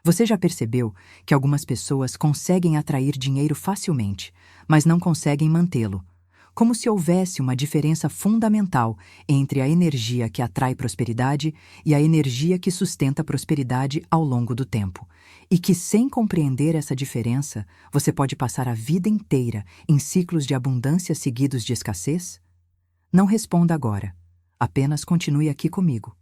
Você já percebeu que algumas pessoas conseguem atrair dinheiro facilmente, mas não conseguem mantê-lo? Como se houvesse uma diferença fundamental entre a energia que atrai prosperidade e a energia que sustenta a prosperidade ao longo do tempo. E que, sem compreender essa diferença, você pode passar a vida inteira em ciclos de abundância seguidos de escassez? Não responda agora. Apenas continue aqui comigo.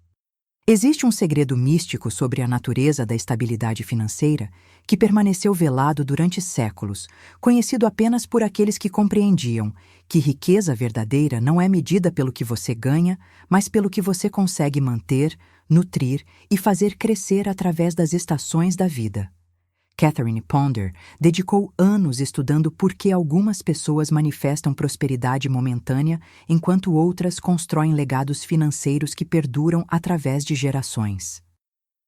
Existe um segredo místico sobre a natureza da estabilidade financeira que permaneceu velado durante séculos, conhecido apenas por aqueles que compreendiam que riqueza verdadeira não é medida pelo que você ganha, mas pelo que você consegue manter, nutrir e fazer crescer através das estações da vida. Catherine Ponder dedicou anos estudando por que algumas pessoas manifestam prosperidade momentânea enquanto outras constroem legados financeiros que perduram através de gerações.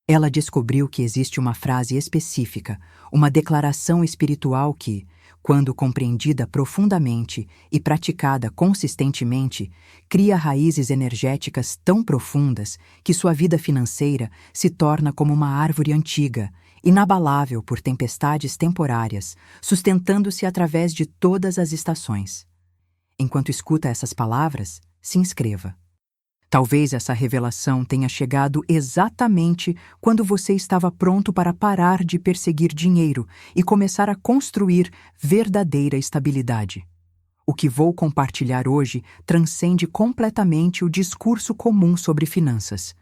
Ela descobriu que existe uma frase específica, uma declaração espiritual que, quando compreendida profundamente e praticada consistentemente, cria raízes energéticas tão profundas que sua vida financeira se torna como uma árvore antiga, inabalável por tempestades temporárias, sustentando-se através de todas as estações. Enquanto escuta essas palavras, se inscreva. Talvez essa revelação tenha chegado exatamente quando você estava pronto para parar de perseguir dinheiro e começar a construir verdadeira estabilidade. O que vou compartilhar hoje transcende completamente o discurso comum sobre finanças.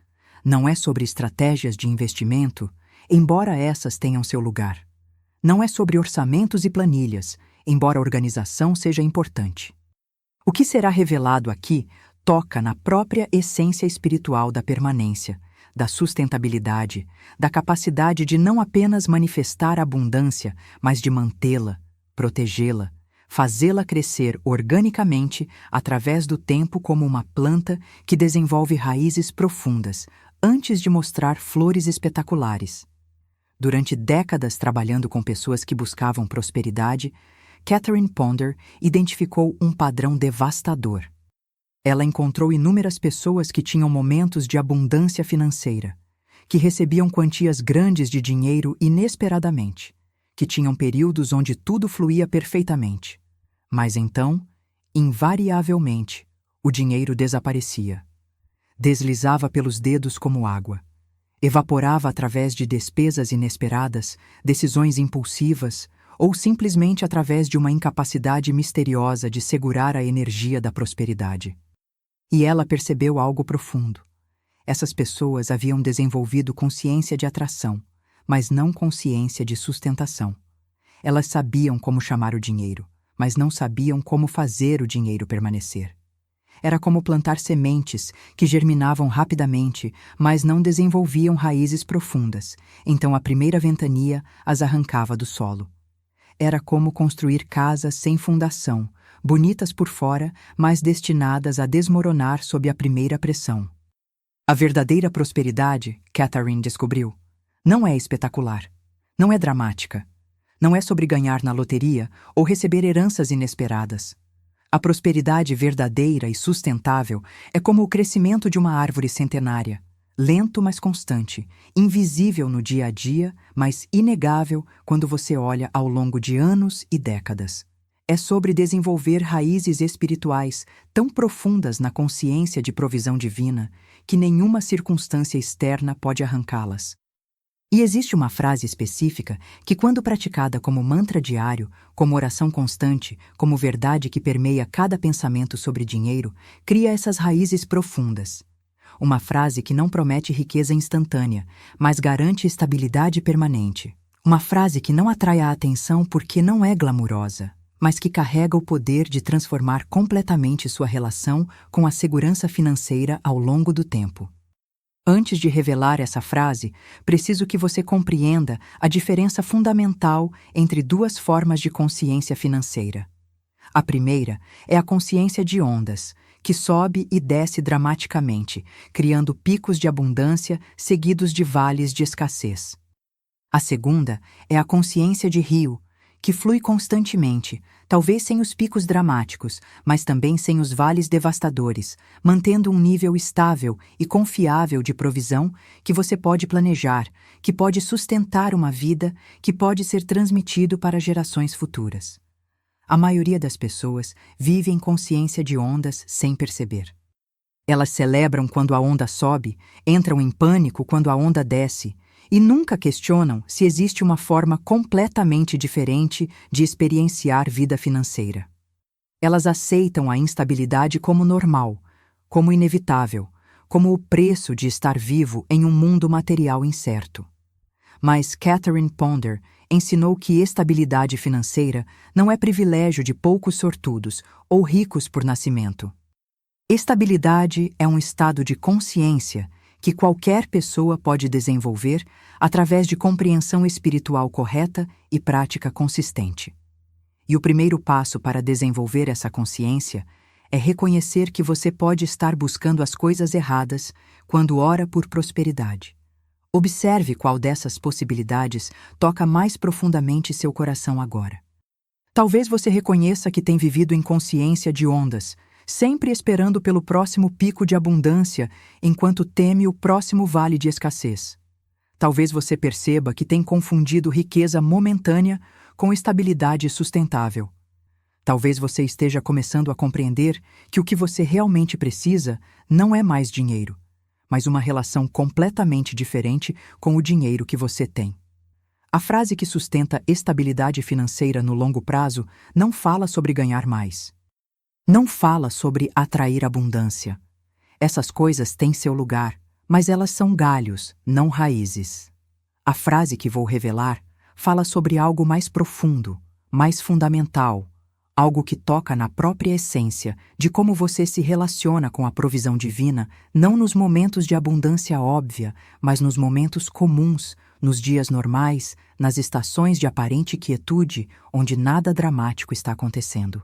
Não é sobre estratégias de investimento, embora essas tenham seu lugar. Não é sobre orçamentos e planilhas, embora a organização seja importante. O que será revelado aqui toca na própria essência espiritual da permanência, da sustentabilidade, da capacidade de não apenas manifestar abundância, mas de mantê-la, protegê-la, fazê-la crescer organicamente através do tempo como uma planta que desenvolve raízes profundas, antes de mostrar flores espetaculares. Durante décadas trabalhando com pessoas que buscavam prosperidade, Catherine Ponder identificou um padrão devastador. Ela encontrou inúmeras pessoas que tinham momentos de abundância financeira, que recebiam quantias grandes de dinheiro inesperadamente, que tinham períodos onde tudo fluía perfeitamente. Mas então, invariavelmente, o dinheiro desaparecia. Deslizava pelos dedos como água. Evaporava através de despesas inesperadas, decisões impulsivas, ou simplesmente através de uma incapacidade misteriosa de segurar a energia da prosperidade. E ela percebeu algo profundo. Essas pessoas haviam desenvolvido consciência de atração, mas não consciência de sustentação. Elas sabiam como chamar o dinheiro, mas não sabiam como fazer o dinheiro permanecer. Era como plantar sementes que germinavam rapidamente, mas não desenvolviam raízes profundas, então a primeira ventania as arrancava do solo. Era como construir casas sem fundação, bonitas por fora, mas destinadas a desmoronar sob a primeira pressão. A verdadeira prosperidade, Catherine descobriu, não é espetacular, não é dramática, não é sobre ganhar na loteria ou receber heranças inesperadas. A prosperidade verdadeira e sustentável é como o crescimento de uma árvore centenária, lento mas constante, invisível no dia a dia, mas inegável quando você olha ao longo de anos e décadas. É sobre desenvolver raízes espirituais tão profundas na consciência de provisão divina que nenhuma circunstância externa pode arrancá-las. E existe uma frase específica que, quando praticada como mantra diário, como oração constante, como verdade que permeia cada pensamento sobre dinheiro, cria essas raízes profundas. Uma frase que não promete riqueza instantânea, mas garante estabilidade permanente. Uma frase que não atrai a atenção porque não é glamurosa, mas que carrega o poder de transformar completamente sua relação com a segurança financeira ao longo do tempo. Antes de revelar essa frase, preciso que você compreenda a diferença fundamental entre duas formas de consciência financeira. A primeira é a consciência de ondas, que sobe e desce dramaticamente, criando picos de abundância seguidos de vales de escassez. A segunda é a consciência de rio, que flui constantemente, talvez sem os picos dramáticos, mas também sem os vales devastadores, mantendo um nível estável e confiável de provisão que você pode planejar, que pode sustentar uma vida, que pode ser transmitido para gerações futuras. A maioria das pessoas vive em consciência de ondas sem perceber. Elas celebram quando a onda sobe, entram em pânico quando a onda desce, e nunca questionam se existe uma forma completamente diferente de experienciar vida financeira. Elas aceitam a instabilidade como normal, como inevitável, como o preço de estar vivo em um mundo material incerto. Mas Catherine Ponder ensinou que estabilidade financeira não é privilégio de poucos sortudos ou ricos por nascimento. Estabilidade é um estado de consciência que qualquer pessoa pode desenvolver através de compreensão espiritual correta e prática consistente. E o primeiro passo para desenvolver essa consciência é reconhecer que você pode estar buscando as coisas erradas quando ora por prosperidade. Observe qual dessas possibilidades toca mais profundamente seu coração agora. Talvez você reconheça que tem vivido em consciência de ondas, sempre esperando pelo próximo pico de abundância, enquanto teme o próximo vale de escassez. Talvez você perceba que tem confundido riqueza momentânea com estabilidade sustentável. Talvez você esteja começando a compreender que o que você realmente precisa não é mais dinheiro, mas uma relação completamente diferente com o dinheiro que você tem. A frase que sustenta estabilidade financeira no longo prazo não fala sobre ganhar mais. Não fala sobre atrair abundância. Essas coisas têm seu lugar, mas elas são galhos, não raízes. A frase que vou revelar fala sobre algo mais profundo, mais fundamental, algo que toca na própria essência de como você se relaciona com a provisão divina, não nos momentos de abundância óbvia, mas nos momentos comuns, nos dias normais, nas estações de aparente quietude, onde nada dramático está acontecendo.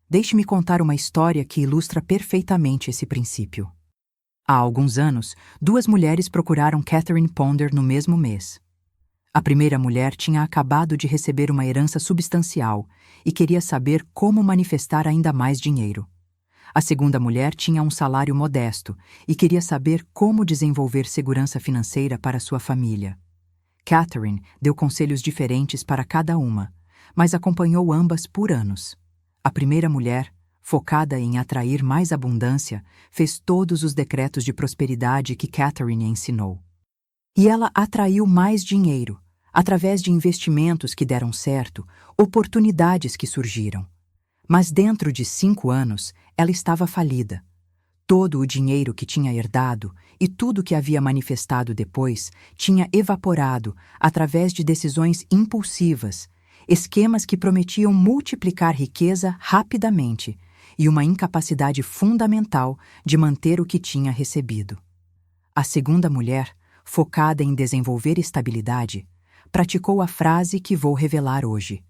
Deixe-me contar uma história que ilustra perfeitamente esse princípio. Há alguns anos, duas mulheres procuraram Catherine Ponder no mesmo mês. A primeira mulher tinha acabado de receber uma herança substancial e queria saber como manifestar ainda mais dinheiro. A segunda mulher tinha um salário modesto e queria saber como desenvolver segurança financeira para sua família. Catherine deu conselhos diferentes para cada uma, mas acompanhou ambas por anos. A primeira mulher, focada em atrair mais abundância, fez todos os decretos de prosperidade que Catherine ensinou. E ela atraiu mais dinheiro, através de investimentos que deram certo, oportunidades que surgiram. Mas dentro de 5 anos, ela estava falida. Todo o dinheiro que tinha herdado e tudo que havia manifestado depois tinha evaporado através de decisões impulsivas, esquemas que prometiam multiplicar riqueza rapidamente e uma incapacidade fundamental de manter o que tinha recebido. A segunda mulher, focada em desenvolver estabilidade, praticou a frase que vou revelar hoje.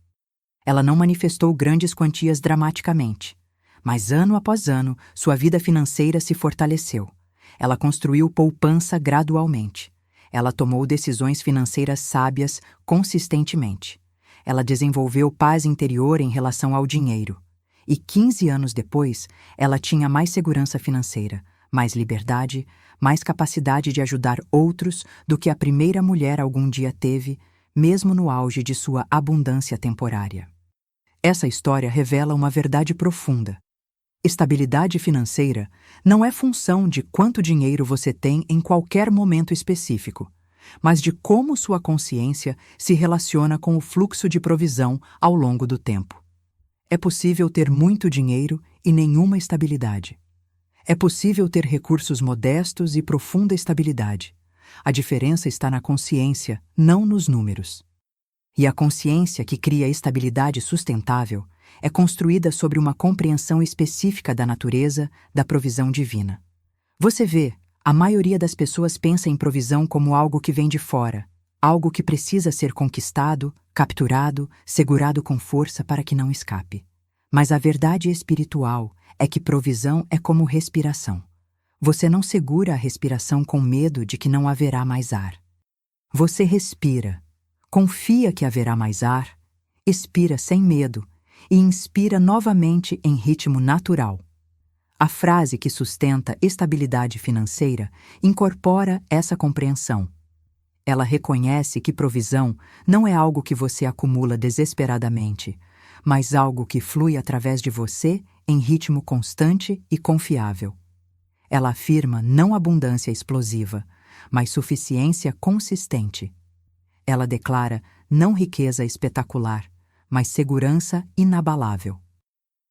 Ela não manifestou grandes quantias dramaticamente, mas ano após ano sua vida financeira se fortaleceu. Ela construiu poupança gradualmente. Ela tomou decisões financeiras sábias consistentemente. Ela desenvolveu paz interior em relação ao dinheiro. E 15 anos depois, ela tinha mais segurança financeira, mais liberdade, mais capacidade de ajudar outros do que a primeira mulher algum dia teve, mesmo no auge de sua abundância temporária. Essa história revela uma verdade profunda. Estabilidade financeira não é função de quanto dinheiro você tem em qualquer momento específico, mas de como sua consciência se relaciona com o fluxo de provisão ao longo do tempo. É possível ter muito dinheiro e nenhuma estabilidade. É possível ter recursos modestos e profunda estabilidade. A diferença está na consciência, não nos números. E a consciência que cria estabilidade sustentável é construída sobre uma compreensão específica da natureza da provisão divina. Você vê, a maioria das pessoas pensa em provisão como algo que vem de fora, algo que precisa ser conquistado, capturado, segurado com força para que não escape. Mas a verdade espiritual é que provisão é como respiração. Você não segura a respiração com medo de que não haverá mais ar. Você respira, confia que haverá mais ar Expira sem medo e inspira novamente em ritmo natural. A frase que sustenta estabilidade financeira incorpora essa compreensão. Ela reconhece que provisão não é algo que você acumula desesperadamente, mas algo que flui através de você em ritmo constante e confiável. Ela afirma não abundância explosiva, mas suficiência consistente. Ela declara não riqueza espetacular, mas segurança inabalável.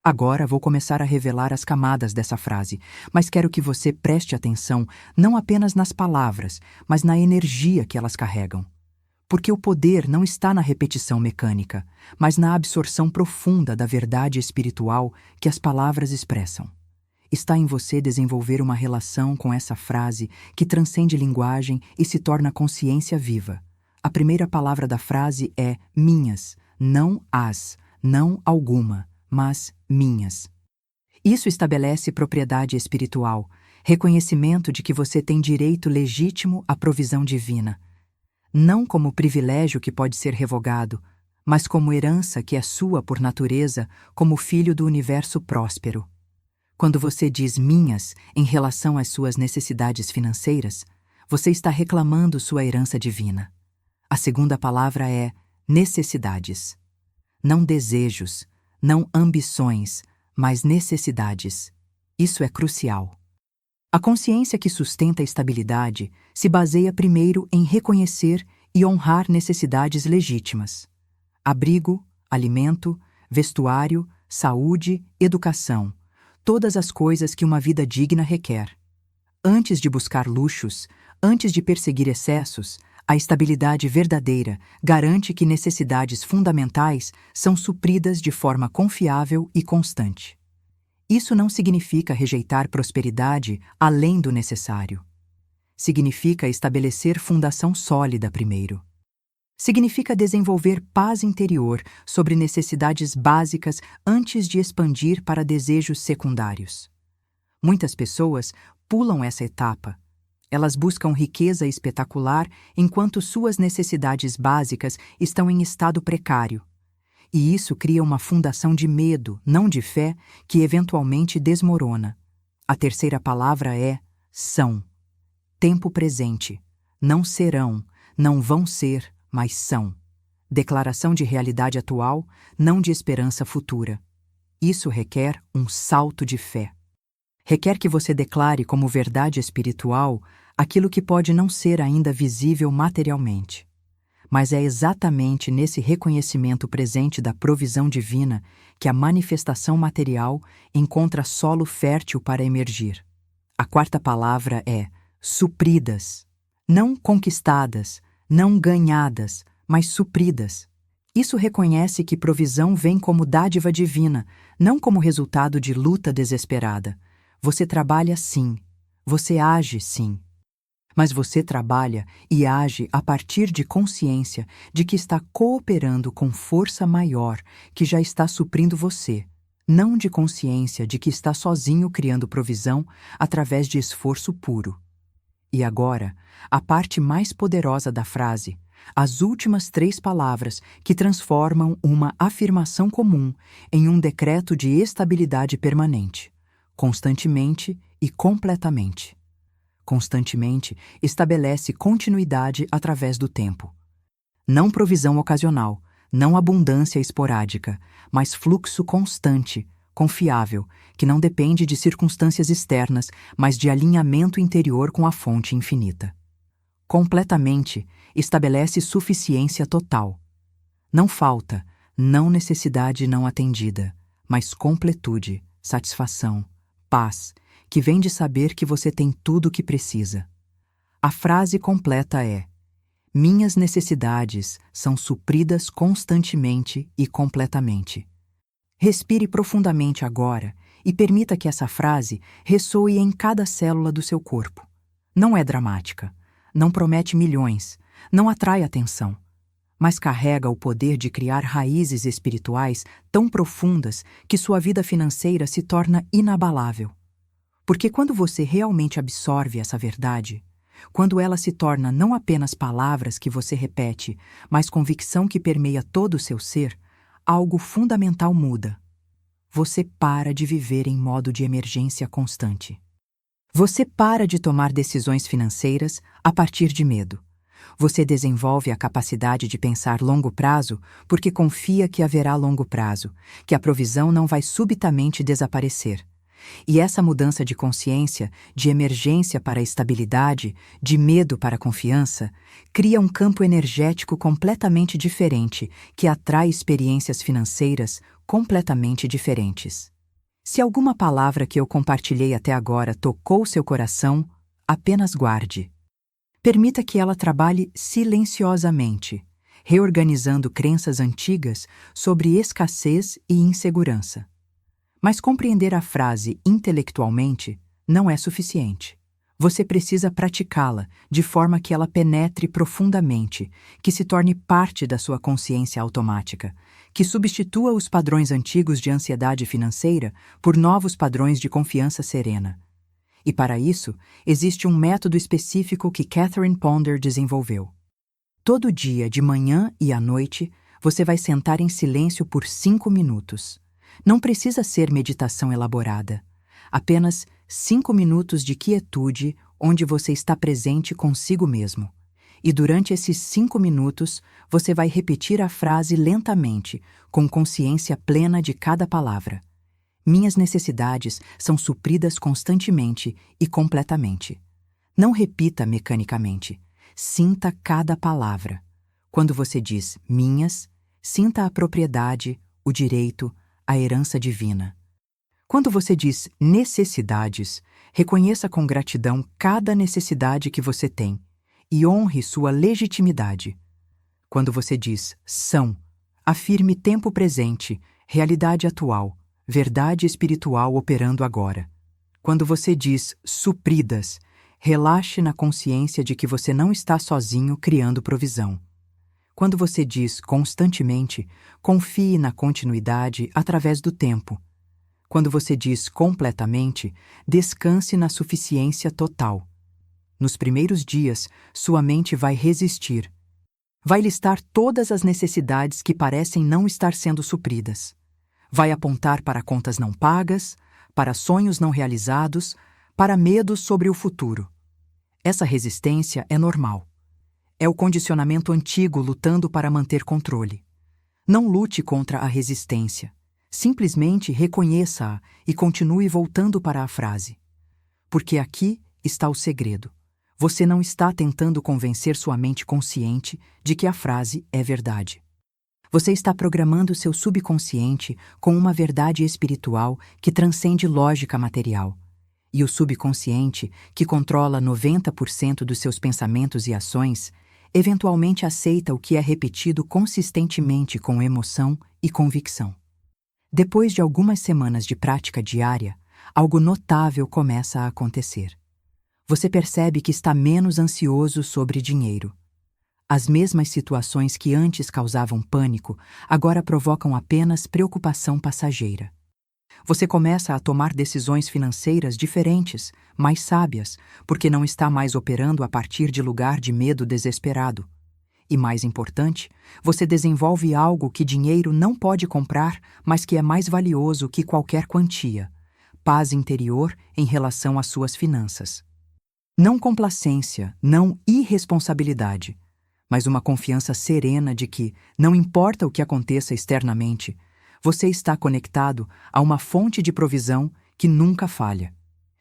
Agora vou começar a revelar as camadas dessa frase, mas quero que você preste atenção não apenas nas palavras, mas na energia que elas carregam. Porque o poder não está na repetição mecânica, mas na absorção profunda da verdade espiritual que as palavras expressam. Está em você desenvolver uma relação com essa frase que transcende linguagem e se torna consciência viva. A primeira palavra da frase é minhas, não as, não alguma, mas minhas. Isso estabelece propriedade espiritual, reconhecimento de que você tem direito legítimo à provisão divina. Não como privilégio que pode ser revogado, mas como herança que é sua por natureza, como filho do universo próspero. Quando você diz minhas em relação às suas necessidades financeiras, você está reclamando sua herança divina. A segunda palavra é necessidades. Não desejos, não ambições, mas necessidades. Isso é crucial. A consciência que sustenta a estabilidade se baseia primeiro em reconhecer e honrar necessidades legítimas. Abrigo, alimento, vestuário, saúde, educação. Todas as coisas que uma vida digna requer. Antes de buscar luxos, antes de perseguir excessos, a estabilidade verdadeira garante que necessidades fundamentais são supridas de forma confiável e constante. Isso não significa rejeitar prosperidade além do necessário. Significa estabelecer fundação sólida primeiro. Significa desenvolver paz interior sobre necessidades básicas antes de expandir para desejos secundários. Muitas pessoas pulam essa etapa. Elas buscam riqueza espetacular enquanto suas necessidades básicas estão em estado precário. E isso cria uma fundação de medo, não de fé, que eventualmente desmorona. A terceira palavra é são. Tempo presente. Não serão, não vão ser, mas são. Declaração de realidade atual, não de esperança futura. Isso requer um salto de fé. Requer que você declare como verdade espiritual aquilo que pode não ser ainda visível materialmente. Mas é exatamente nesse reconhecimento presente da provisão divina que a manifestação material encontra solo fértil para emergir. A quarta palavra é supridas. Não conquistadas, não ganhadas, mas supridas. Isso reconhece que provisão vem como dádiva divina, não como resultado de luta desesperada. Você trabalha sim, você age sim. Mas você trabalha e age a partir de consciência de que está cooperando com força maior que já está suprindo você, não de consciência de que está sozinho criando provisão através de esforço puro. E agora, a parte mais poderosa da frase, as últimas 3 palavras que transformam uma afirmação comum em um decreto de estabilidade permanente, constantemente e completamente. Constantemente estabelece continuidade através do tempo. Não provisão ocasional, não abundância esporádica, mas fluxo constante, confiável, que não depende de circunstâncias externas, mas de alinhamento interior com a fonte infinita. Completamente estabelece suficiência total. Não falta, não necessidade não atendida, mas completude, satisfação, paz, que vem de saber que você tem tudo o que precisa. A frase completa é: minhas necessidades são supridas constantemente e completamente. Respire profundamente agora e permita que essa frase ressoe em cada célula do seu corpo. Não é dramática, não promete milhões, não atrai atenção, mas carrega o poder de criar raízes espirituais tão profundas que sua vida financeira se torna inabalável. Porque quando você realmente absorve essa verdade, quando ela se torna não apenas palavras que você repete, mas convicção que permeia todo o seu ser, algo fundamental muda. Você para de viver em modo de emergência constante. Você para de tomar decisões financeiras a partir de medo. Você desenvolve a capacidade de pensar longo prazo porque confia que haverá longo prazo, que a provisão não vai subitamente desaparecer. E essa mudança de consciência, de emergência para a estabilidade, de medo para a confiança, cria um campo energético completamente diferente que atrai experiências financeiras completamente diferentes. Se alguma palavra que eu compartilhei até agora tocou seu coração, apenas guarde. Permita que ela trabalhe silenciosamente, reorganizando crenças antigas sobre escassez e insegurança. Mas compreender a frase intelectualmente não é suficiente. Você precisa praticá-la de forma que ela penetre profundamente, que se torne parte da sua consciência automática, que substitua os padrões antigos de ansiedade financeira por novos padrões de confiança serena. E para isso, existe um método específico que Catherine Ponder desenvolveu. Todo dia, de manhã e à noite, você vai sentar em silêncio por 5 minutos. Não precisa ser meditação elaborada. Apenas 5 minutos de quietude onde você está presente consigo mesmo. E durante esses 5 minutos, você vai repetir a frase lentamente, com consciência plena de cada palavra. Minhas necessidades são supridas constantemente e completamente. Não repita mecanicamente. Sinta cada palavra. Quando você diz minhas, sinta a propriedade, o direito, a herança divina. Quando você diz necessidades, reconheça com gratidão cada necessidade que você tem e honre sua legitimidade. Quando você diz são, afirme tempo presente, realidade atual, verdade espiritual operando agora. Quando você diz supridas, relaxe na consciência de que você não está sozinho criando provisão. Quando você diz constantemente, confie na continuidade através do tempo. Quando você diz completamente, descanse na suficiência total. Nos primeiros dias, sua mente vai resistir. Vai listar todas as necessidades que parecem não estar sendo supridas. Vai apontar para contas não pagas, para sonhos não realizados, para medos sobre o futuro. Essa resistência é normal. É o condicionamento antigo lutando para manter controle. Não lute contra a resistência. Simplesmente reconheça-a e continue voltando para a frase. Porque aqui está o segredo. Você não está tentando convencer sua mente consciente de que a frase é verdade. Você está programando seu subconsciente com uma verdade espiritual que transcende lógica material. E o subconsciente, que controla 90% dos seus pensamentos e ações, eventualmente aceita o que é repetido consistentemente com emoção e convicção. Depois de algumas semanas de prática diária, algo notável começa a acontecer. Você percebe que está menos ansioso sobre dinheiro. As mesmas situações que antes causavam pânico, agora provocam apenas preocupação passageira. Você começa a tomar decisões financeiras diferentes, mais sábias, porque não está mais operando a partir de lugar de medo desesperado. E mais importante, você desenvolve algo que dinheiro não pode comprar, mas que é mais valioso que qualquer quantia: paz interior em relação às suas finanças. Não complacência, não irresponsabilidade, mas uma confiança serena de que, não importa o que aconteça externamente, você está conectado a uma fonte de provisão que nunca falha,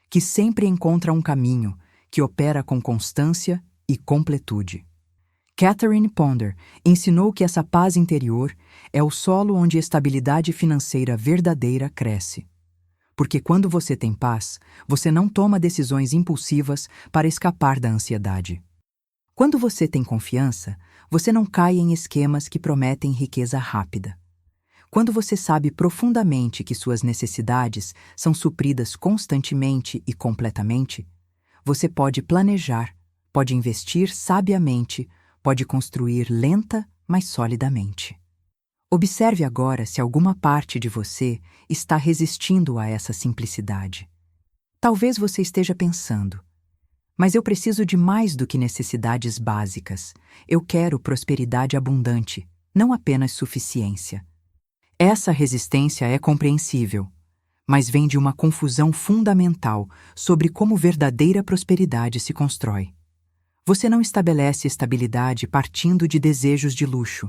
que sempre encontra um caminho, que opera com constância e completude. Catherine Ponder ensinou que essa paz interior é o solo onde a estabilidade financeira verdadeira cresce. Porque quando você tem paz, você não toma decisões impulsivas para escapar da ansiedade. Quando você tem confiança, você não cai em esquemas que prometem riqueza rápida. Quando você sabe profundamente que suas necessidades são supridas constantemente e completamente, você pode planejar, pode investir sabiamente, pode construir lenta, mas solidamente. Observe agora se alguma parte de você está resistindo a essa simplicidade. Talvez você esteja pensando: mas eu preciso de mais do que necessidades básicas. Eu quero prosperidade abundante, não apenas suficiência. Essa resistência é compreensível, mas vem de uma confusão fundamental sobre como verdadeira prosperidade se constrói. Você não estabelece estabilidade partindo de desejos de luxo.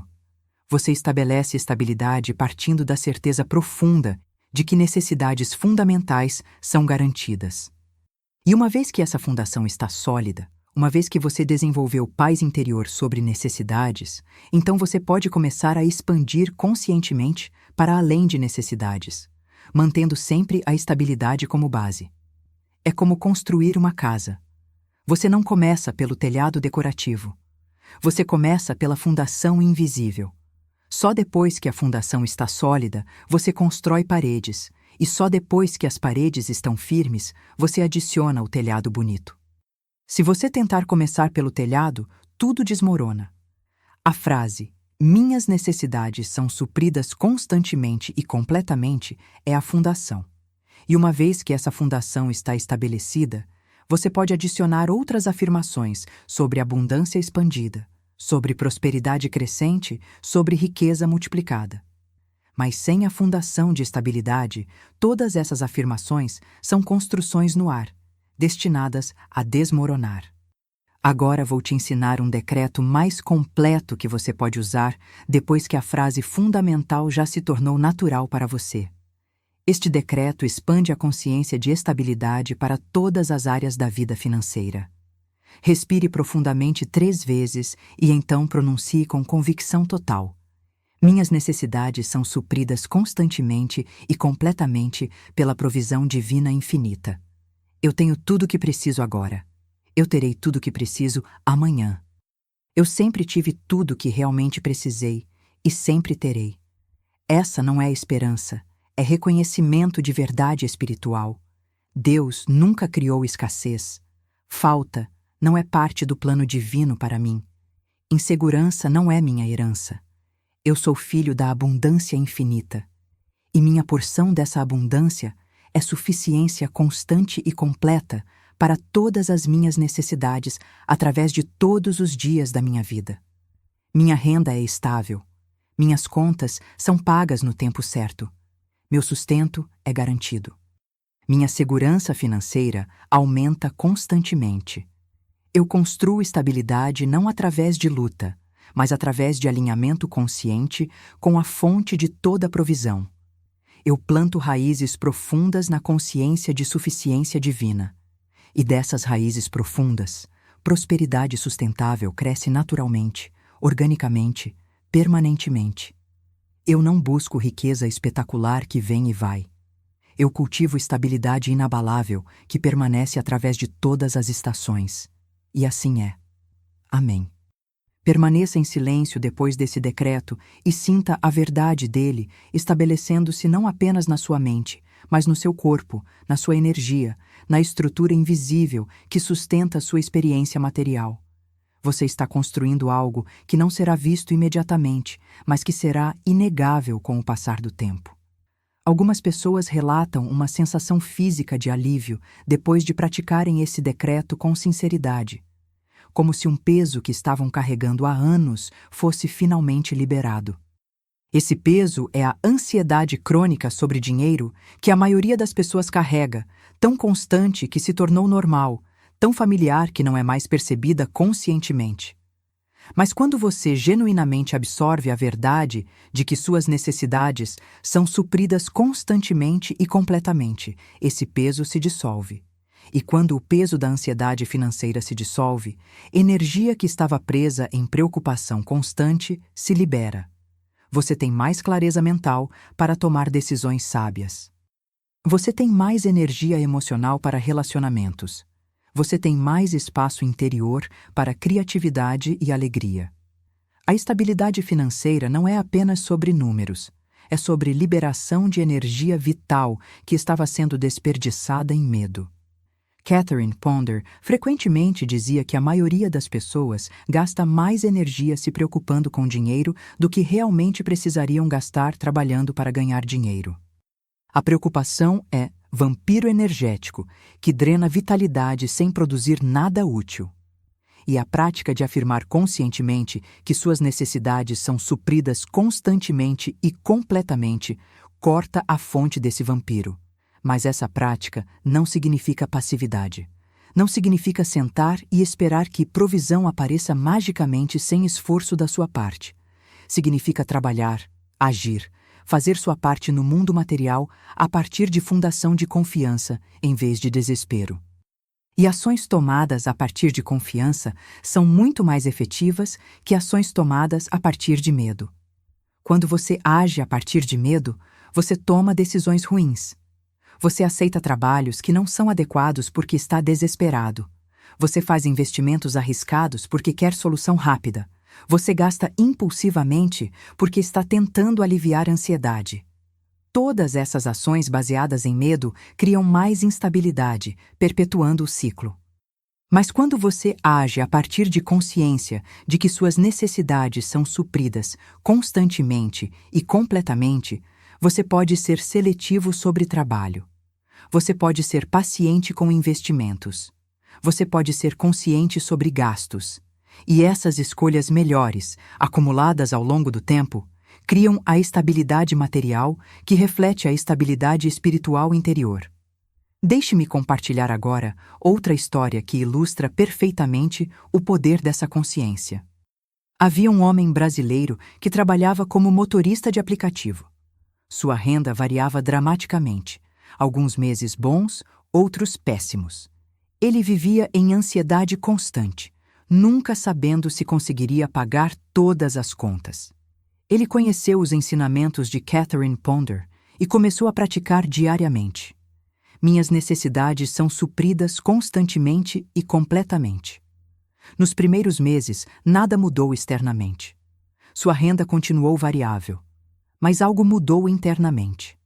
Você estabelece estabilidade partindo da certeza profunda de que necessidades fundamentais são garantidas. E uma vez que essa fundação está sólida, uma vez que você desenvolveu paz interior sobre necessidades, então você pode começar a expandir conscientemente para além de necessidades, mantendo sempre a estabilidade como base. É como construir uma casa. Você não começa pelo telhado decorativo. Você começa pela fundação invisível. Só depois que a fundação está sólida, você constrói paredes, e só depois que as paredes estão firmes, você adiciona o telhado bonito. Se você tentar começar pelo telhado, tudo desmorona. A frase "minhas necessidades são supridas constantemente e completamente" é a fundação. E uma vez que essa fundação está estabelecida, você pode adicionar outras afirmações sobre abundância expandida, sobre prosperidade crescente, sobre riqueza multiplicada. Mas sem a fundação de estabilidade, todas essas afirmações são construções no ar, destinadas a desmoronar. Agora vou te ensinar um decreto mais completo que você pode usar depois que a frase fundamental já se tornou natural para você. Este decreto expande a consciência de estabilidade para todas as áreas da vida financeira. Respire profundamente 3 vezes e então pronuncie com convicção total. Minhas necessidades são supridas constantemente e completamente pela provisão divina infinita. Eu tenho tudo o que preciso agora. Eu terei tudo o que preciso amanhã. Eu sempre tive tudo o que realmente precisei e sempre terei. Essa não é esperança, é reconhecimento de verdade espiritual. Deus nunca criou escassez. Falta não é parte do plano divino para mim. Insegurança não é minha herança. Eu sou filho da abundância infinita. E minha porção dessa abundância é suficiência constante e completa para todas as minhas necessidades através de todos os dias da minha vida. Minha renda é estável. Minhas contas são pagas no tempo certo. Meu sustento é garantido. Minha segurança financeira aumenta constantemente. Eu construo estabilidade não através de luta, mas através de alinhamento consciente com a fonte de toda provisão. Eu planto raízes profundas na consciência de suficiência divina. E dessas raízes profundas, prosperidade sustentável cresce naturalmente, organicamente, permanentemente. Eu não busco riqueza espetacular que vem e vai. Eu cultivo estabilidade inabalável que permanece através de todas as estações. E assim é. Amém. Permaneça em silêncio depois desse decreto e sinta a verdade dele estabelecendo-se não apenas na sua mente, mas no seu corpo, na sua energia, na estrutura invisível que sustenta a sua experiência material. Você está construindo algo que não será visto imediatamente, mas que será inegável com o passar do tempo. Algumas pessoas relatam uma sensação física de alívio depois de praticarem esse decreto com sinceridade, como se um peso que estavam carregando há anos fosse finalmente liberado. Esse peso é a ansiedade crônica sobre dinheiro que a maioria das pessoas carrega, tão constante que se tornou normal, tão familiar que não é mais percebida conscientemente. Mas quando você genuinamente absorve a verdade de que suas necessidades são supridas constantemente e completamente, esse peso se dissolve. E quando o peso da ansiedade financeira se dissolve, energia que estava presa em preocupação constante se libera. Você tem mais clareza mental para tomar decisões sábias. Você tem mais energia emocional para relacionamentos. Você tem mais espaço interior para criatividade e alegria. A estabilidade financeira não é apenas sobre números. É sobre liberação de energia vital que estava sendo desperdiçada em medo. Catherine Ponder frequentemente dizia que a maioria das pessoas gasta mais energia se preocupando com dinheiro do que realmente precisariam gastar trabalhando para ganhar dinheiro. A preocupação é vampiro energético, que drena vitalidade sem produzir nada útil. E a prática de afirmar conscientemente que suas necessidades são supridas constantemente e completamente corta a fonte desse vampiro. Mas essa prática não significa passividade. Não significa sentar e esperar que provisão apareça magicamente sem esforço da sua parte. Significa trabalhar, agir, fazer sua parte no mundo material a partir de fundação de confiança em vez de desespero. E ações tomadas a partir de confiança são muito mais efetivas que ações tomadas a partir de medo. Quando você age a partir de medo, você toma decisões ruins. Você aceita trabalhos que não são adequados porque está desesperado. Você faz investimentos arriscados porque quer solução rápida. Você gasta impulsivamente porque está tentando aliviar a ansiedade. Todas essas ações baseadas em medo criam mais instabilidade, perpetuando o ciclo. Mas quando você age a partir de consciência de que suas necessidades são supridas constantemente e completamente, você pode ser seletivo sobre trabalho. Você pode ser paciente com investimentos. Você pode ser consciente sobre gastos. E essas escolhas melhores, acumuladas ao longo do tempo, criam a estabilidade material que reflete a estabilidade espiritual interior. Deixe-me compartilhar agora outra história que ilustra perfeitamente o poder dessa consciência. Havia um homem brasileiro que trabalhava como motorista de aplicativo. Sua renda variava dramaticamente, alguns meses bons, outros péssimos. Ele vivia em ansiedade constante, nunca sabendo se conseguiria pagar todas as contas. Ele conheceu os ensinamentos de Catherine Ponder e começou a praticar diariamente. Minhas necessidades são supridas constantemente e completamente. Nos primeiros meses, nada mudou externamente. Sua renda continuou variável, mas algo mudou internamente.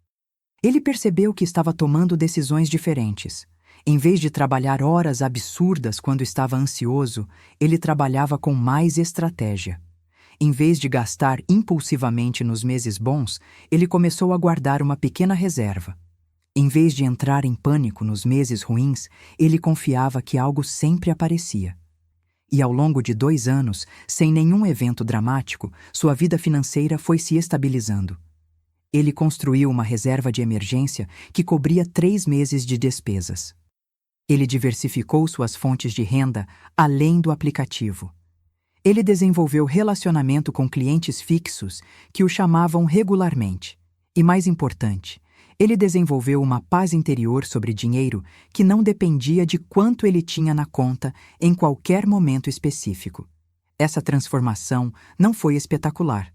Ele percebeu que estava tomando decisões diferentes. Em vez de trabalhar horas absurdas quando estava ansioso, ele trabalhava com mais estratégia. Em vez de gastar impulsivamente nos meses bons, ele começou a guardar uma pequena reserva. Em vez de entrar em pânico nos meses ruins, ele confiava que algo sempre aparecia. E ao longo de 2 anos, sem nenhum evento dramático, sua vida financeira foi se estabilizando. Ele construiu uma reserva de emergência que cobria 3 meses de despesas. Ele diversificou suas fontes de renda além do aplicativo. Ele desenvolveu relacionamento com clientes fixos que o chamavam regularmente. E mais importante, ele desenvolveu uma paz interior sobre dinheiro que não dependia de quanto ele tinha na conta em qualquer momento específico. Essa transformação não foi espetacular,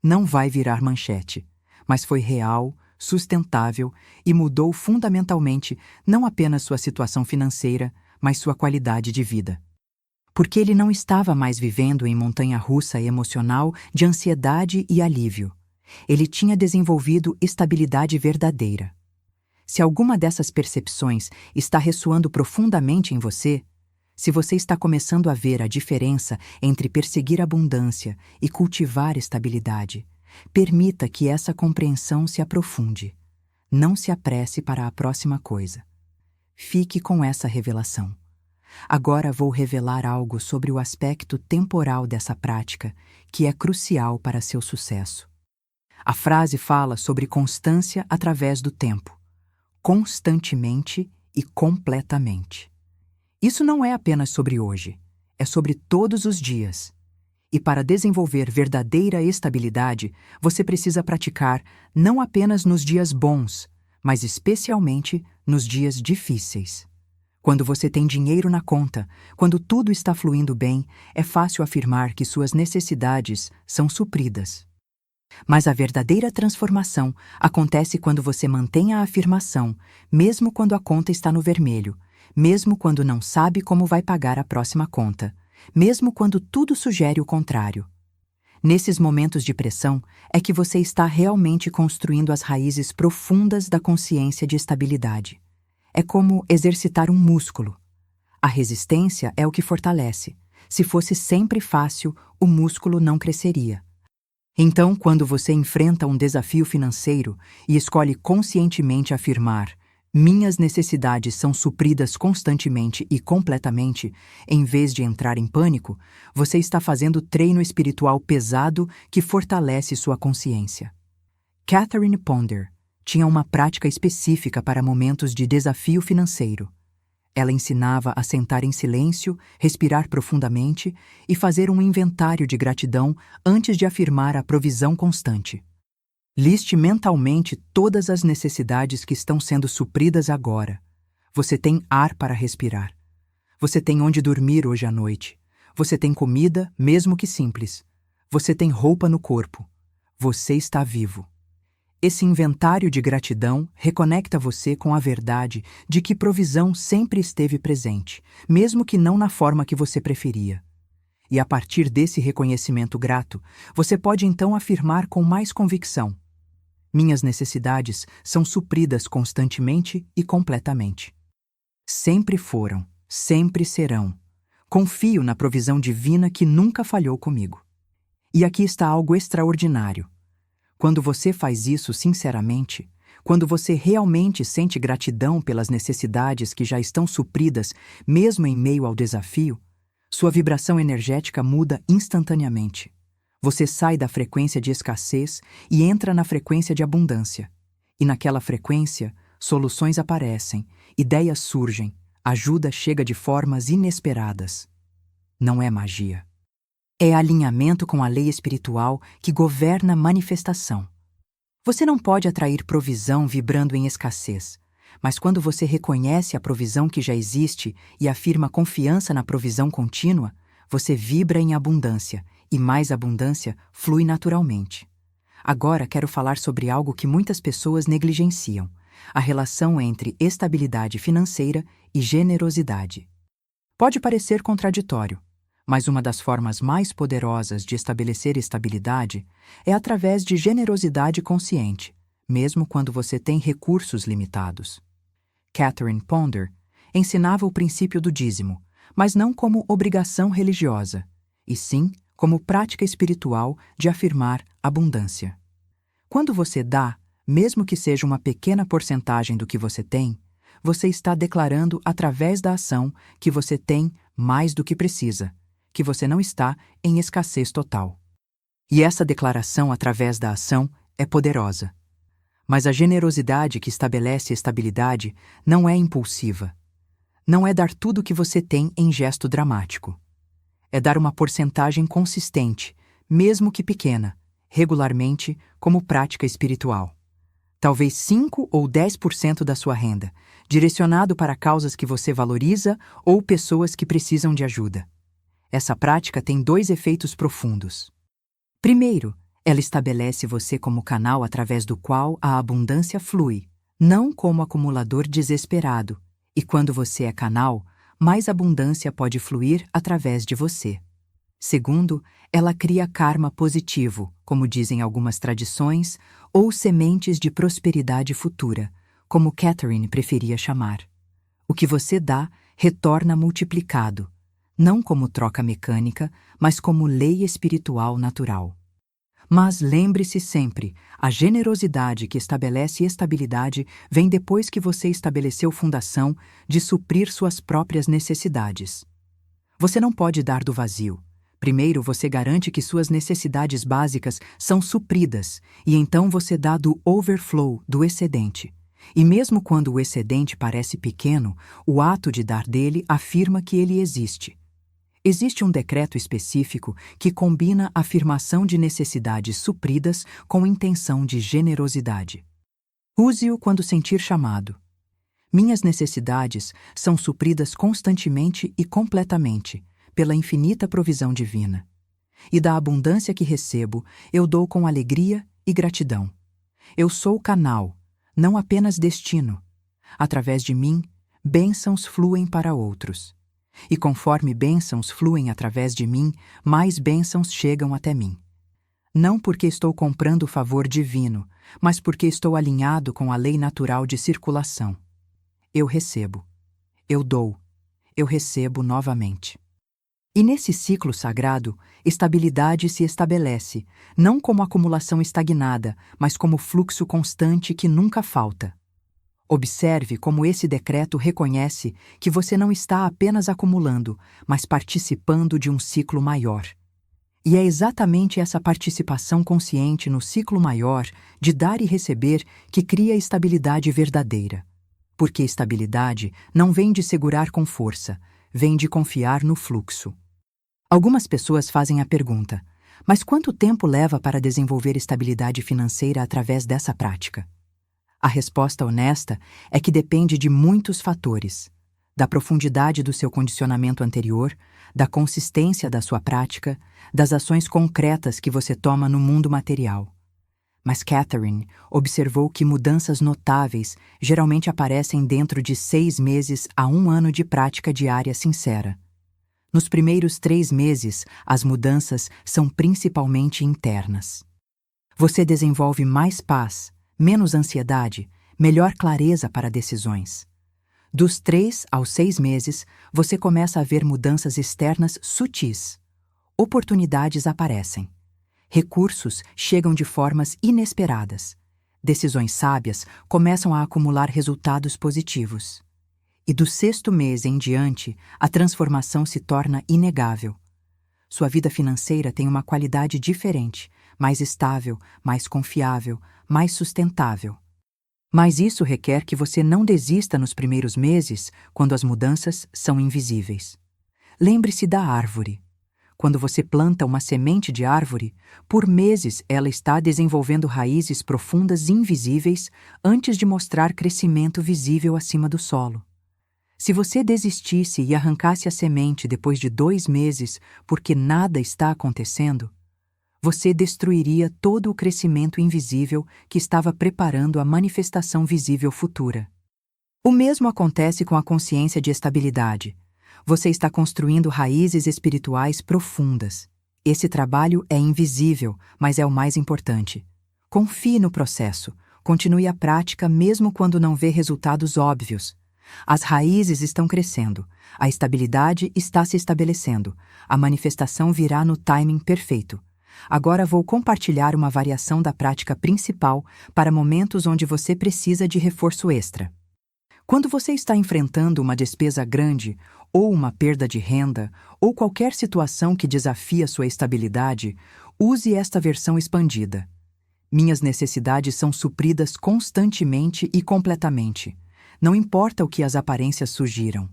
não vai virar manchete, mas foi real, sustentável e mudou fundamentalmente não apenas sua situação financeira, mas sua qualidade de vida. Porque ele não estava mais vivendo em montanha-russa emocional de ansiedade e alívio. Ele tinha desenvolvido estabilidade verdadeira. Se alguma dessas percepções está ressoando profundamente em você, se você está começando a ver a diferença entre perseguir abundância e cultivar estabilidade, permita que essa compreensão se aprofunde. Não se apresse para a próxima coisa. Fique com essa revelação. Agora vou revelar algo sobre o aspecto temporal dessa prática, que é crucial para seu sucesso. A frase fala sobre constância através do tempo, constantemente e completamente. Isso não é apenas sobre hoje, é sobre todos os dias. E para desenvolver verdadeira estabilidade, você precisa praticar não apenas nos dias bons, mas especialmente nos dias difíceis. Quando você tem dinheiro na conta, quando tudo está fluindo bem, é fácil afirmar que suas necessidades são supridas. Mas a verdadeira transformação acontece quando você mantém a afirmação, mesmo quando a conta está no vermelho, mesmo quando não sabe como vai pagar a próxima conta, mesmo quando tudo sugere o contrário. Nesses momentos de pressão é que você está realmente construindo as raízes profundas da consciência de estabilidade. É como exercitar um músculo. A resistência é o que fortalece. Se fosse sempre fácil, o músculo não cresceria. Então, quando você enfrenta um desafio financeiro e escolhe conscientemente afirmar Minhas necessidades são supridas constantemente e completamente, em vez de entrar em pânico, você está fazendo treino espiritual pesado que fortalece sua consciência. Catherine Ponder tinha uma prática específica para momentos de desafio financeiro. Ela ensinava a sentar em silêncio, respirar profundamente e fazer um inventário de gratidão antes de afirmar a provisão constante. Liste mentalmente todas as necessidades que estão sendo supridas agora. Você tem ar para respirar. Você tem onde dormir hoje à noite. Você tem comida, mesmo que simples. Você tem roupa no corpo. Você está vivo. Esse inventário de gratidão reconecta você com a verdade de que provisão sempre esteve presente, mesmo que não na forma que você preferia. E a partir desse reconhecimento grato, você pode então afirmar com mais convicção: minhas necessidades são supridas constantemente e completamente. Sempre foram, sempre serão. Confio na provisão divina que nunca falhou comigo. E aqui está algo extraordinário. Quando você faz isso sinceramente, quando você realmente sente gratidão pelas necessidades que já estão supridas, mesmo em meio ao desafio, sua vibração energética muda instantaneamente. Você sai da frequência de escassez e entra na frequência de abundância. E naquela frequência, soluções aparecem, ideias surgem, ajuda chega de formas inesperadas. Não é magia. É alinhamento com a lei espiritual que governa a manifestação. Você não pode atrair provisão vibrando em escassez, mas quando você reconhece a provisão que já existe e afirma confiança na provisão contínua, você vibra em abundância, e mais abundância flui naturalmente. Agora quero falar sobre algo que muitas pessoas negligenciam: a relação entre estabilidade financeira e generosidade. Pode parecer contraditório, mas uma das formas mais poderosas de estabelecer estabilidade é através de generosidade consciente, mesmo quando você tem recursos limitados. Catherine Ponder ensinava o princípio do dízimo, mas não como obrigação religiosa, e sim como prática espiritual de afirmar abundância. Quando você dá, mesmo que seja uma pequena porcentagem do que você tem, você está declarando através da ação que você tem mais do que precisa, que você não está em escassez total. E essa declaração através da ação é poderosa. Mas a generosidade que estabelece estabilidade não é impulsiva. Não é dar tudo o que você tem em gesto dramático. É dar uma porcentagem consistente, mesmo que pequena, regularmente, como prática espiritual. Talvez 5 ou 10% da sua renda, direcionado para causas que você valoriza ou pessoas que precisam de ajuda. Essa prática tem 2 efeitos profundos. Primeiro, ela estabelece você como canal através do qual a abundância flui, não como acumulador desesperado, e quando você é canal, mais abundância pode fluir através de você. Segundo, ela cria karma positivo, como dizem algumas tradições, ou sementes de prosperidade futura, como Catherine preferia chamar. O que você dá retorna multiplicado, não como troca mecânica, mas como lei espiritual natural. Mas lembre-se sempre, a generosidade que estabelece estabilidade vem depois que você estabeleceu fundação de suprir suas próprias necessidades. Você não pode dar do vazio. Primeiro você garante que suas necessidades básicas são supridas, e então você dá do overflow, do excedente. E mesmo quando o excedente parece pequeno, o ato de dar dele afirma que ele existe. Existe um decreto específico que combina a afirmação de necessidades supridas com intenção de generosidade. Use-o quando sentir chamado. Minhas necessidades são supridas constantemente e completamente, pela infinita provisão divina. E da abundância que recebo, eu dou com alegria e gratidão. Eu sou canal, não apenas destino. Através de mim, bênçãos fluem para outros. E conforme bênçãos fluem através de mim, mais bênçãos chegam até mim. Não porque estou comprando o favor divino, mas porque estou alinhado com a lei natural de circulação. Eu recebo. Eu dou. Eu recebo novamente. E nesse ciclo sagrado, estabilidade se estabelece, não como acumulação estagnada, mas como fluxo constante que nunca falta. Observe como esse decreto reconhece que você não está apenas acumulando, mas participando de um ciclo maior. E é exatamente essa participação consciente no ciclo maior de dar e receber que cria estabilidade verdadeira. Porque estabilidade não vem de segurar com força, vem de confiar no fluxo. Algumas pessoas fazem a pergunta: mas quanto tempo leva para desenvolver estabilidade financeira através dessa prática? A resposta honesta é que depende de muitos fatores: da profundidade do seu condicionamento anterior, da consistência da sua prática, das ações concretas que você toma no mundo material. Mas Catherine observou que mudanças notáveis geralmente aparecem dentro de 6 meses a 1 ano de prática diária sincera. Nos primeiros 3 meses, as mudanças são principalmente internas. Você desenvolve mais paz, menos ansiedade, melhor clareza para decisões. Dos 3 aos 6 meses, você começa a ver mudanças externas sutis. Oportunidades aparecem. Recursos chegam de formas inesperadas. Decisões sábias começam a acumular resultados positivos. E do 6º mês em diante, a transformação se torna inegável. Sua vida financeira tem uma qualidade diferente, mais estável, mais confiável, mais sustentável. Mas isso requer que você não desista nos primeiros meses, quando as mudanças são invisíveis. Lembre-se da árvore. Quando você planta uma semente de árvore, por meses ela está desenvolvendo raízes profundas e invisíveis antes de mostrar crescimento visível acima do solo. Se você desistisse e arrancasse a semente depois de 2 meses porque nada está acontecendo, você destruiria todo o crescimento invisível que estava preparando a manifestação visível futura. O mesmo acontece com a consciência de estabilidade. Você está construindo raízes espirituais profundas. Esse trabalho é invisível, mas é o mais importante. Confie no processo. Continue a prática mesmo quando não vê resultados óbvios. As raízes estão crescendo, a estabilidade está se estabelecendo, a manifestação virá no timing perfeito. Agora vou compartilhar uma variação da prática principal para momentos onde você precisa de reforço extra. Quando você está enfrentando uma despesa grande, ou uma perda de renda, ou qualquer situação que desafia sua estabilidade, use esta versão expandida. Minhas necessidades são supridas constantemente e completamente. Não importa o que as aparências sugiram.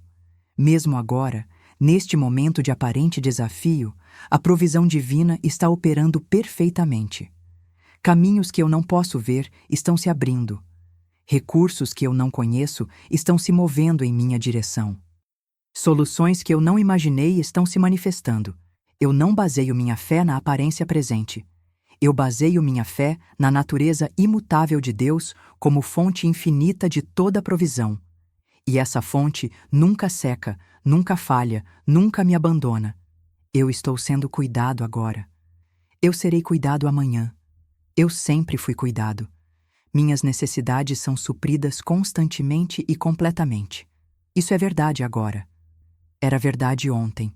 Mesmo agora, neste momento de aparente desafio, a provisão divina está operando perfeitamente. Caminhos que eu não posso ver estão se abrindo. Recursos que eu não conheço estão se movendo em minha direção. Soluções que eu não imaginei estão se manifestando. Eu não baseio minha fé na aparência presente. Eu baseio minha fé na natureza imutável de Deus como fonte infinita de toda a provisão. E essa fonte nunca seca, nunca falha, nunca me abandona. Eu estou sendo cuidado agora. Eu serei cuidado amanhã. Eu sempre fui cuidado. Minhas necessidades são supridas constantemente e completamente. Isso é verdade agora. Era verdade ontem.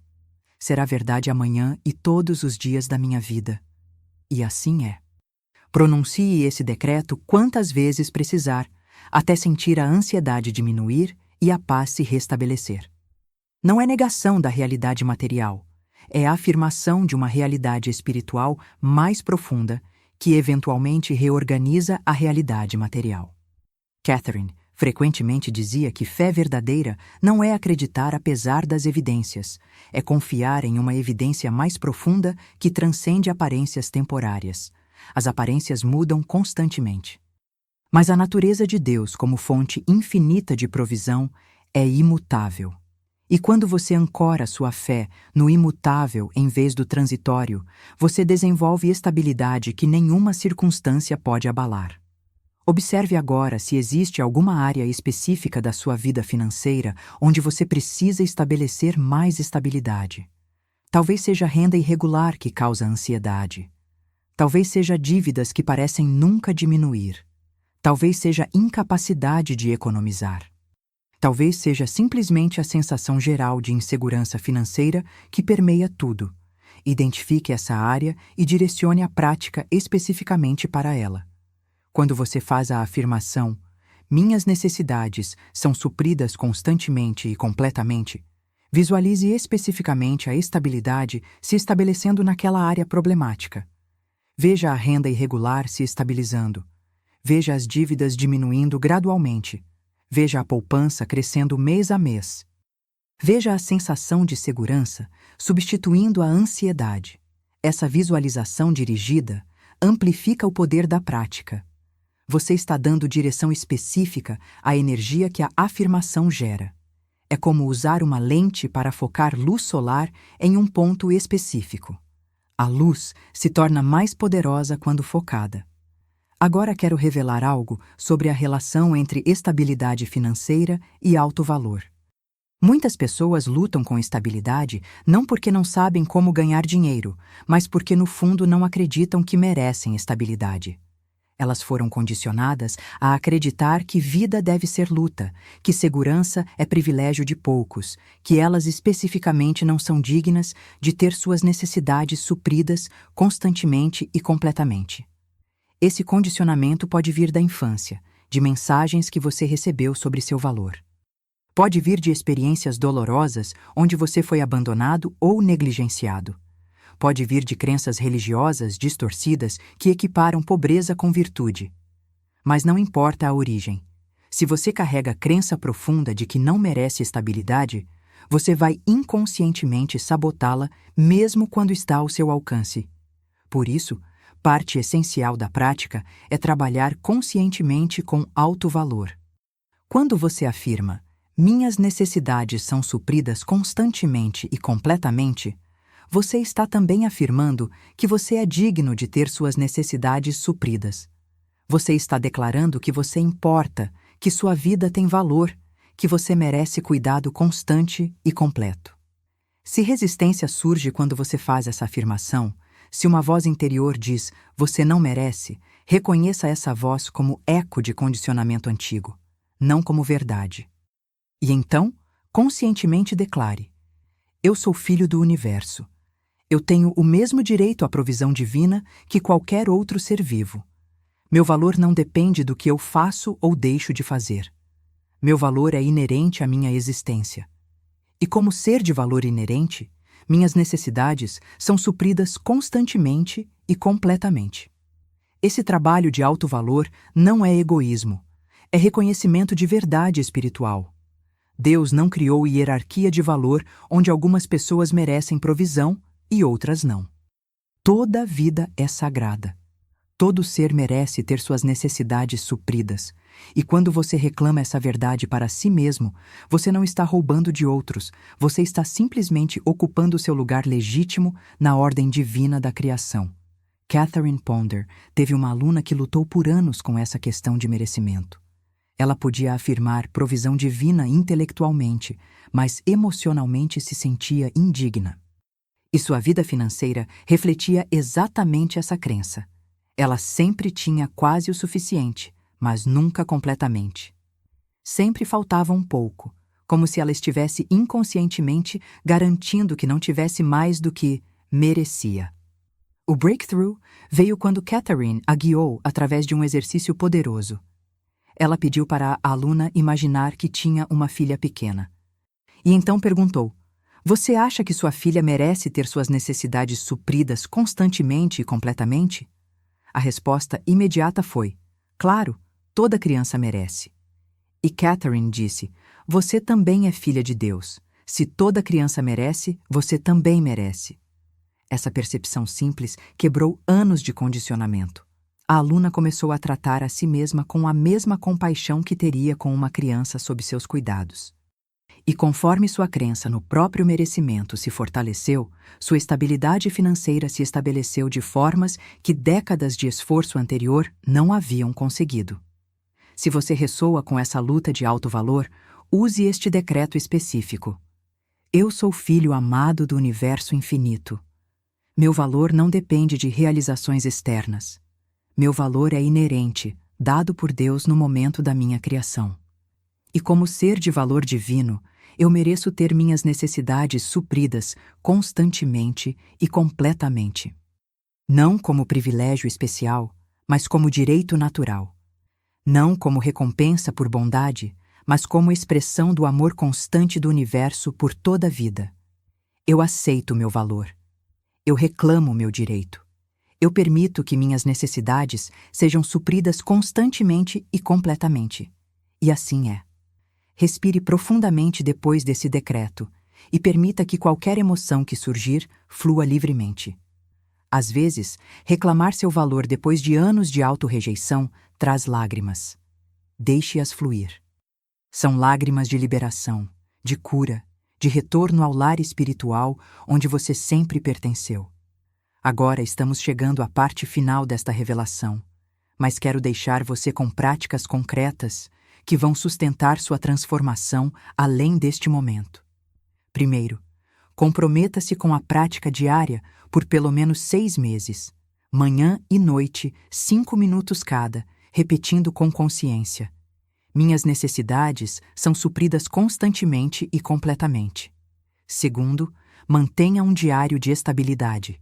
Será verdade amanhã e todos os dias da minha vida. E assim é. Pronuncie esse decreto quantas vezes precisar, até sentir a ansiedade diminuir e a paz se restabelecer. Não é negação da realidade material, é a afirmação de uma realidade espiritual mais profunda que eventualmente reorganiza a realidade material. Catherine frequentemente dizia que fé verdadeira não é acreditar apesar das evidências, é confiar em uma evidência mais profunda que transcende aparências temporárias. As aparências mudam constantemente. Mas a natureza de Deus como fonte infinita de provisão é imutável. E quando você ancora sua fé no imutável em vez do transitório, você desenvolve estabilidade que nenhuma circunstância pode abalar. Observe agora se existe alguma área específica da sua vida financeira onde você precisa estabelecer mais estabilidade. Talvez seja renda irregular que causa ansiedade. Talvez seja dívidas que parecem nunca diminuir. Talvez seja incapacidade de economizar. Talvez seja simplesmente a sensação geral de insegurança financeira que permeia tudo. Identifique essa área e direcione a prática especificamente para ela. Quando você faz a afirmação, Minhas necessidades são supridas constantemente e completamente, visualize especificamente a estabilidade se estabelecendo naquela área problemática. Veja a renda irregular se estabilizando. Veja as dívidas diminuindo gradualmente. Veja a poupança crescendo mês a mês. Veja a sensação de segurança substituindo a ansiedade. Essa visualização dirigida amplifica o poder da prática. Você está dando direção específica à energia que a afirmação gera. É como usar uma lente para focar luz solar em um ponto específico. A luz se torna mais poderosa quando focada. Agora quero revelar algo sobre a relação entre estabilidade financeira e alto valor. Muitas pessoas lutam com estabilidade não porque não sabem como ganhar dinheiro, mas porque no fundo não acreditam que merecem estabilidade. Elas foram condicionadas a acreditar que vida deve ser luta, que segurança é privilégio de poucos, que elas especificamente não são dignas de ter suas necessidades supridas constantemente e completamente. Esse condicionamento pode vir da infância, de mensagens que você recebeu sobre seu valor. Pode vir de experiências dolorosas onde você foi abandonado ou negligenciado. Pode vir de crenças religiosas distorcidas que equiparam pobreza com virtude. Mas não importa a origem. Se você carrega a crença profunda de que não merece estabilidade, você vai inconscientemente sabotá-la mesmo quando está ao seu alcance. Por isso, parte essencial da prática é trabalhar conscientemente com alto valor. Quando você afirma, minhas necessidades são supridas constantemente e completamente, você está também afirmando que você é digno de ter suas necessidades supridas. Você está declarando que você importa, que sua vida tem valor, que você merece cuidado constante e completo. Se resistência surge quando você faz essa afirmação, se uma voz interior diz, você não merece, reconheça essa voz como eco de condicionamento antigo, não como verdade. E então, conscientemente declare, eu sou filho do universo. Eu tenho o mesmo direito à provisão divina que qualquer outro ser vivo. Meu valor não depende do que eu faço ou deixo de fazer. Meu valor é inerente à minha existência. E como ser de valor inerente, minhas necessidades são supridas constantemente e completamente. Esse trabalho de alto valor não é egoísmo, é reconhecimento de verdade espiritual. Deus não criou hierarquia de valor onde algumas pessoas merecem provisão e outras não. Toda vida é sagrada. Todo ser merece ter suas necessidades supridas. E quando você reclama essa verdade para si mesmo, você não está roubando de outros, você está simplesmente ocupando seu lugar legítimo na ordem divina da criação. Catherine Ponder teve uma aluna que lutou por anos com essa questão de merecimento. Ela podia afirmar provisão divina intelectualmente, mas emocionalmente se sentia indigna. E sua vida financeira refletia exatamente essa crença. Ela sempre tinha quase o suficiente, mas nunca completamente. Sempre faltava um pouco, como se ela estivesse inconscientemente garantindo que não tivesse mais do que merecia. O breakthrough veio quando Catherine a guiou através de um exercício poderoso. Ela pediu para a aluna imaginar que tinha uma filha pequena. E então perguntou, você acha que sua filha merece ter suas necessidades supridas constantemente e completamente? A resposta imediata foi, claro, toda criança merece. E Catherine disse, você também é filha de Deus. Se toda criança merece, você também merece. Essa percepção simples quebrou anos de condicionamento. A aluna começou a tratar a si mesma com a mesma compaixão que teria com uma criança sob seus cuidados. E conforme sua crença no próprio merecimento se fortaleceu, sua estabilidade financeira se estabeleceu de formas que décadas de esforço anterior não haviam conseguido. Se você ressoa com essa luta de alto valor, use este decreto específico. Eu sou filho amado do universo infinito. Meu valor não depende de realizações externas. Meu valor é inerente, dado por Deus no momento da minha criação. E como ser de valor divino, eu mereço ter minhas necessidades supridas constantemente e completamente. Não como privilégio especial, mas como direito natural. Não como recompensa por bondade, mas como expressão do amor constante do universo por toda a vida. Eu aceito meu valor. Eu reclamo meu direito. Eu permito que minhas necessidades sejam supridas constantemente e completamente. E assim é. Respire profundamente depois desse decreto e permita que qualquer emoção que surgir flua livremente. Às vezes, reclamar seu valor depois de anos de auto-rejeição traz lágrimas. Deixe-as fluir. São lágrimas de liberação, de cura, de retorno ao lar espiritual onde você sempre pertenceu. Agora estamos chegando à parte final desta revelação, mas quero deixar você com práticas concretas que vão sustentar sua transformação além deste momento. Primeiro, comprometa-se com a prática diária por pelo menos 6 meses, manhã e noite, 5 minutos cada, repetindo com consciência. Minhas necessidades são supridas constantemente e completamente. Segundo, mantenha um diário de estabilidade.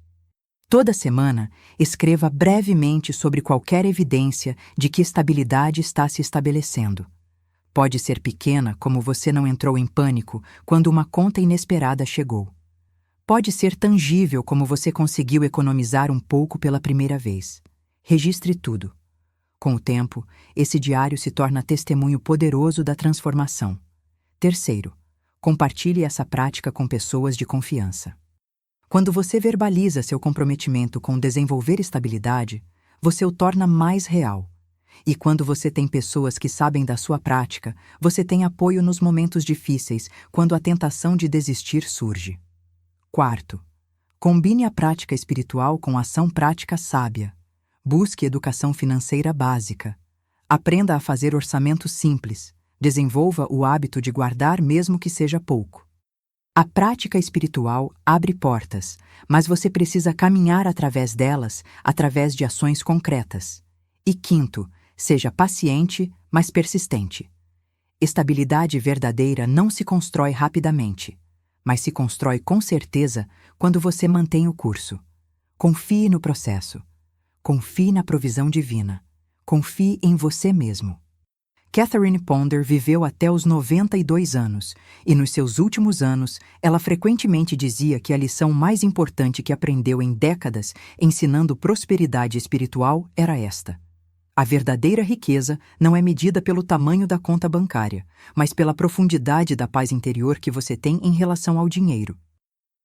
Toda semana, escreva brevemente sobre qualquer evidência de que estabilidade está se estabelecendo. Pode ser pequena, como você não entrou em pânico quando uma conta inesperada chegou. Pode ser tangível, como você conseguiu economizar um pouco pela primeira vez. Registre tudo. Com o tempo, esse diário se torna testemunho poderoso da transformação. Terceiro, compartilhe essa prática com pessoas de confiança. Quando você verbaliza seu comprometimento com desenvolver estabilidade, você o torna mais real. E quando você tem pessoas que sabem da sua prática, você tem apoio nos momentos difíceis, quando a tentação de desistir surge. Quarto, combine a prática espiritual com a ação prática sábia. Busque educação financeira básica. Aprenda a fazer orçamento simples. Desenvolva o hábito de guardar mesmo que seja pouco. A prática espiritual abre portas, mas você precisa caminhar através delas, através de ações concretas. E quinto, seja paciente, mas persistente. Estabilidade verdadeira não se constrói rapidamente, mas se constrói com certeza quando você mantém o curso. Confie no processo. Confie na provisão divina. Confie em você mesmo. Catherine Ponder viveu até os 92 anos, e nos seus últimos anos, ela frequentemente dizia que a lição mais importante que aprendeu em décadas ensinando prosperidade espiritual era esta: a verdadeira riqueza não é medida pelo tamanho da conta bancária, mas pela profundidade da paz interior que você tem em relação ao dinheiro.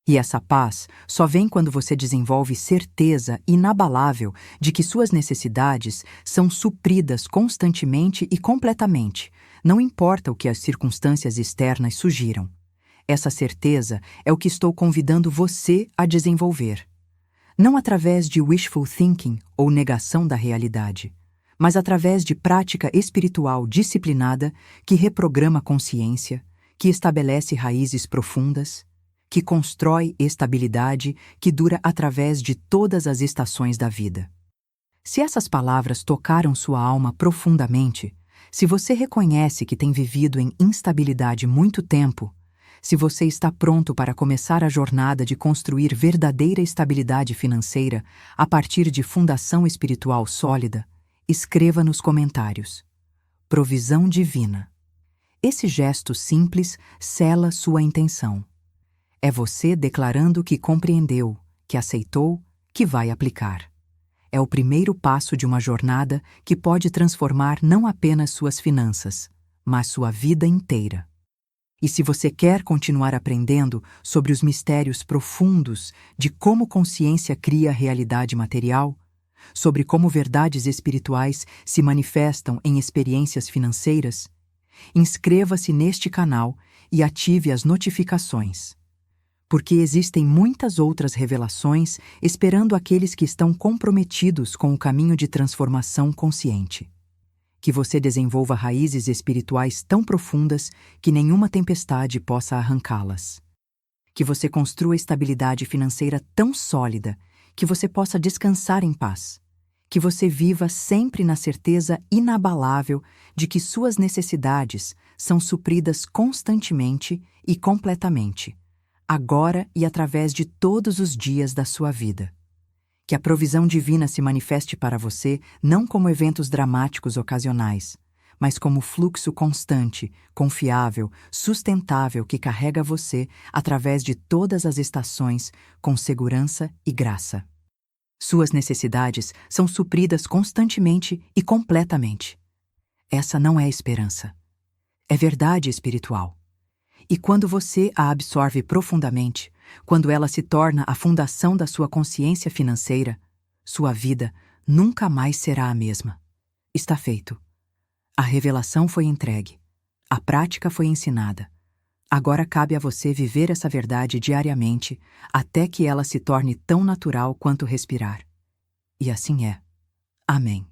E essa paz só vem quando você desenvolve certeza inabalável de que suas necessidades são supridas constantemente e completamente, não importa o que as circunstâncias externas sugiram. Essa certeza é o que estou convidando você a desenvolver. Não através de wishful thinking ou negação da realidade, mas através de prática espiritual disciplinada que reprograma a consciência, que estabelece raízes profundas, que constrói estabilidade que dura através de todas as estações da vida. Se essas palavras tocaram sua alma profundamente, se você reconhece que tem vivido em instabilidade muito tempo, se você está pronto para começar a jornada de construir verdadeira estabilidade financeira a partir de fundação espiritual sólida, escreva nos comentários: provisão divina. Esse gesto simples sela sua intenção. É você declarando que compreendeu, que aceitou, que vai aplicar. É o primeiro passo de uma jornada que pode transformar não apenas suas finanças, mas sua vida inteira. E se você quer continuar aprendendo sobre os mistérios profundos de como consciência cria a realidade material, sobre como verdades espirituais se manifestam em experiências financeiras, inscreva-se neste canal e ative as notificações. Porque existem muitas outras revelações esperando aqueles que estão comprometidos com o caminho de transformação consciente. Que você desenvolva raízes espirituais tão profundas que nenhuma tempestade possa arrancá-las. Que você construa estabilidade financeira tão sólida que você possa descansar em paz. Que você viva sempre na certeza inabalável de que suas necessidades são supridas constantemente e completamente, agora e através de todos os dias da sua vida. Que a provisão divina se manifeste para você não como eventos dramáticos ocasionais, mas como fluxo constante, confiável, sustentável que carrega você através de todas as estações com segurança e graça. Suas necessidades são supridas constantemente e completamente. Essa não é esperança. É verdade espiritual. E quando você a absorve profundamente, quando ela se torna a fundação da sua consciência financeira, sua vida nunca mais será a mesma. Está feito. A revelação foi entregue. A prática foi ensinada. Agora cabe a você viver essa verdade diariamente até que ela se torne tão natural quanto respirar. E assim é. Amém.